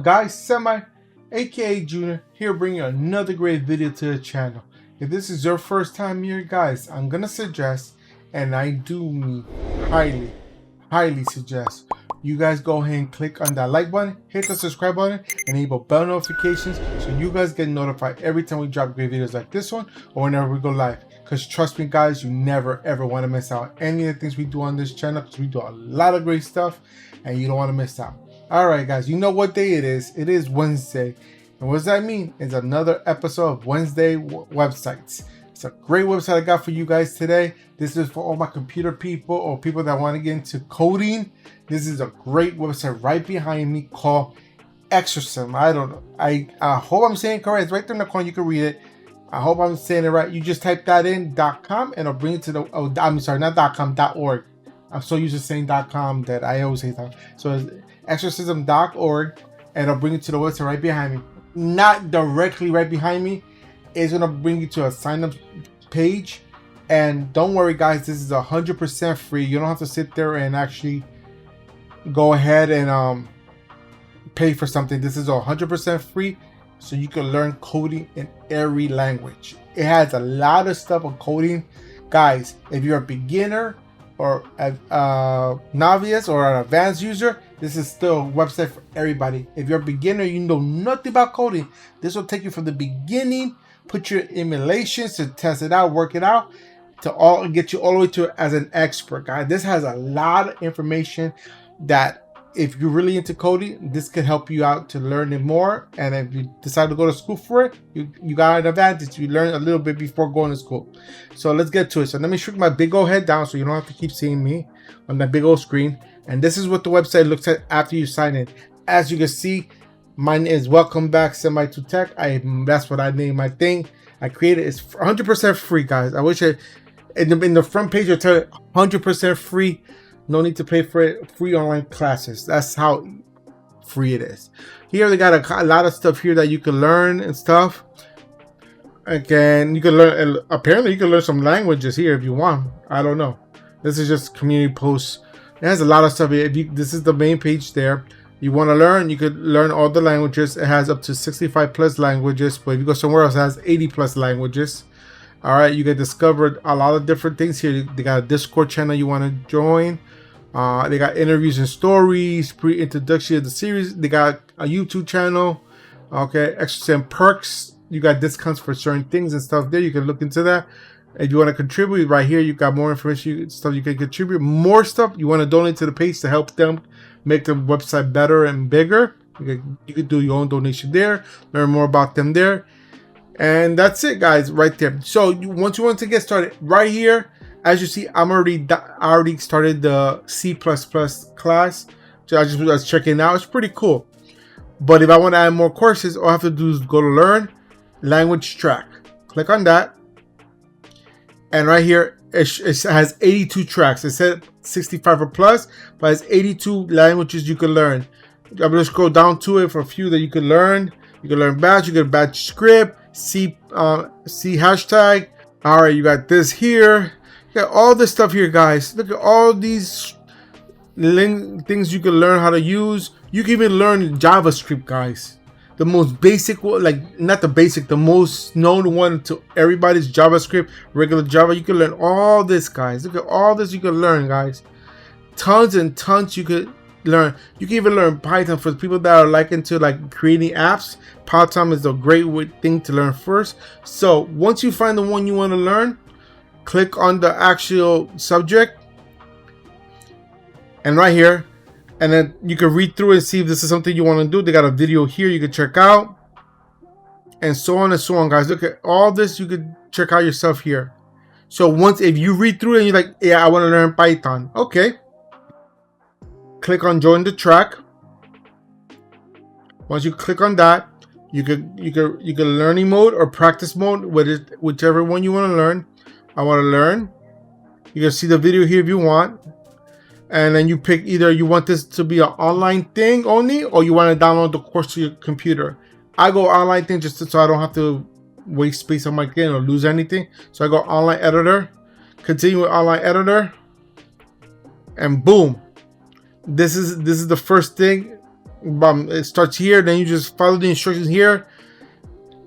guys? Semi, aka Junior, here bringing another great video to the channel. If this is your first time here, guys, I'm gonna suggest, and I do mean highly suggest, you guys go ahead and click on that like button, hit the subscribe button, enable bell notifications so you guys get notified every time we drop great videos like this one or whenever we go live. Because trust me guys, you never ever want to miss out on any of the things we do on this channel, because we do a lot of great stuff and you don't want to miss out. Alright guys, you know what day it is. It is Wednesday. And what does that mean? It's another episode of Wednesday Websites. It's a great website I got for you guys today. This is for all my computer people or people that want to get into coding. This is a great website right behind me called Exercism. I don't know. I hope I'm saying it correct. It's right there in the corner. You can read it. I hope I'm saying it right. You just type that in .com and it'll bring it to the, oh, I'm sorry, not .com, .org. I'm so used to saying .com that I always say that. So it's exercism.org and it'll bring you to the website right behind me. Not directly right behind me. It's gonna bring you to a sign up page. And don't worry guys, this is 100% free. You don't have to sit there and actually go ahead and pay for something. This is 100% free, so you can learn coding in every language. It has a lot of stuff on coding. Guys, if you're a beginner or a novice or an advanced user, this is still a website for everybody. If you're a beginner, you know nothing about coding, this will take you from the beginning, put your emulations to test it out, work it out, to get you all the way to as an expert, guys. This has a lot of information that if you're really into coding, this could help you out to learn it more. And if you decide to go to school for it, you got an advantage. You learn a little bit before going to school. So let's get to it. So let me shrink my big old head down so you don't have to keep seeing me on that big old screen. And this is what the website looks like after you sign in. As you can see, mine is Welcome Back Semi to Tech. That's what I named my thing. I created it's 100% free, guys. I wish in the front page it'll tell you 100% free. No need to pay for it. Free online classes. That's how free it is. Here they got a lot of stuff here that you can learn and stuff. Again, you can learn. Apparently, you can learn some languages here if you want. I don't know. This is just community posts. It has a lot of stuff here. This is the main page there. You want to learn, you could learn all the languages. It has up to 65 plus languages. But if you go somewhere else, it has 80 plus languages. All right, you can discover a lot of different things here. They got a Discord channel you want to join. They got interviews and stories, pre-introduction of the series. They got a YouTube channel. Okay, extra perks. You got discounts for certain things and stuff there. You can look into that. If you want to contribute, right here, you got more information, stuff you can contribute. More stuff you want to donate to the page to help them make the website better and bigger. You can do your own donation there. Learn more about them there. And that's it, guys, right there. So once you want to get started, right here, as you see, I already started the C++ class. So I just was checking it out. It's pretty cool. But if I want to add more courses, all I have to do is go to Learn Language Track. Click on that. And right here, it has 82 tracks. It said 65 or plus, but it's 82 languages you can learn. I'm going to scroll down to it for a few that you can learn. You can learn Bash. You can Bash script, C hashtag. All right, you got this here. You got all this stuff here, guys. Look at all these things you can learn how to use. You can even learn JavaScript, guys. The most basic one, like not the basic, the most known one to everybody's JavaScript, regular Java. You can learn all this, guys. Look at all this you can learn, guys. Tons and tons you could learn. You can even learn Python for people that are like into like creating apps. Python is a great thing to learn first. So once you find the one you want to learn, click on the actual subject and right here, and then you can read through and see if this is something you want to do. They got a video here you can check out, and so on and so on, guys. Look at all this you could check out yourself here. So once if you read through it and you're like, yeah, I want to learn Python, okay, click on join the track. Once you click on that, you can learning mode or practice mode, whichever one you want to learn. I want to learn. You can see the video here if you want. And then you pick either you want this to be an online thing only, or you want to download the course to your computer. I go online thing just so I don't have to waste space on my game or lose anything. So I go online editor, continue with online editor, and boom. This is the first thing It starts here, then you just follow the instructions here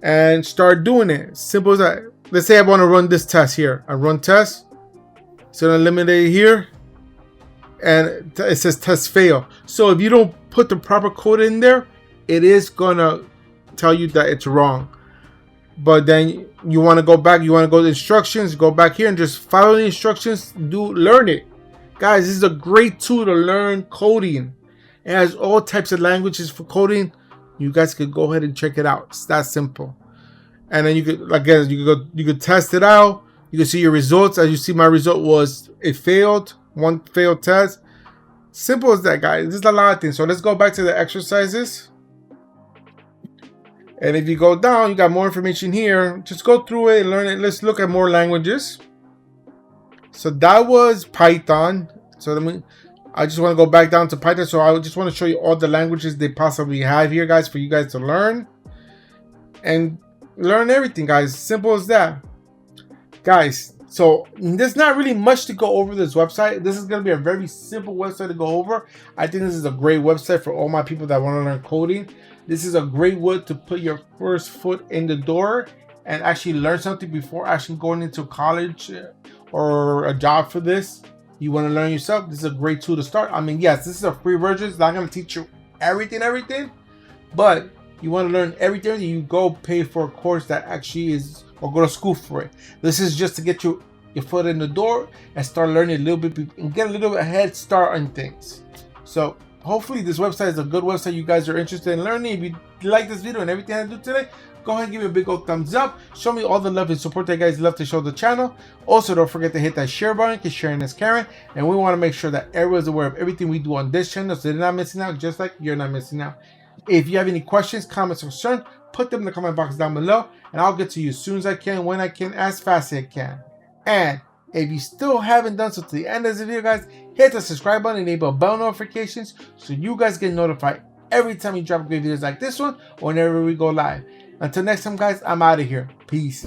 and start doing it. Simple as that. Let's say I want to run this test here. I run test. It's gonna eliminate it here, and it says test fail. So if you don't put the proper code in there, it is gonna tell you that it's wrong. But then you want to go back, you want to go to instructions, go back here and just follow the instructions, learn it. Guys, this is a great tool to learn coding. It has all types of languages for coding. You guys could go ahead and check it out. It's that simple. And then you could test it out. You can see your results. As you see, my result was it failed, one failed test. Simple as that, guys. There's a lot of things. So let's go back to the exercises. And if you go down, you got more information here. Just go through it and learn it. Let's look at more languages. So that was Python. So I just want to go back down to Python. So I just want to show you all the languages they possibly have here, guys, for you guys to learn. And learn everything, guys. Simple as that. Guys, so there's not really much to go over this website. This is going to be a very simple website to go over. I think this is a great website for all my people that want to learn coding. This is a great way to put your first foot in the door and actually learn something before actually going into college or a job for this. You want to learn yourself, this is a great tool to start. I mean, yes, this is a free version. It's not going to teach you everything, but you want to learn everything, you go pay for a course that actually is, or go to school for it. This is just to get your foot in the door and start learning a little bit and get a little bit head start on things. So hopefully this website is a good website you guys are interested in learning. If you like this video and everything I do today, go ahead and give me a big old thumbs up. Show me all the love and support that you guys love to show the channel. Also, don't forget to hit that share button because sharing is caring. And we want to make sure that everyone's aware of everything we do on this channel so they're not missing out, just like you're not missing out. If you have any questions, comments, or concerns, put them in the comment box down below and I'll get to you as soon as I can, when I can, as fast as I can. And if you still haven't done so to the end of this video, guys, hit the subscribe button, enable bell notifications so you guys get notified every time we drop great videos like this one or whenever we go live. Until next time, guys, I'm out of here. Peace.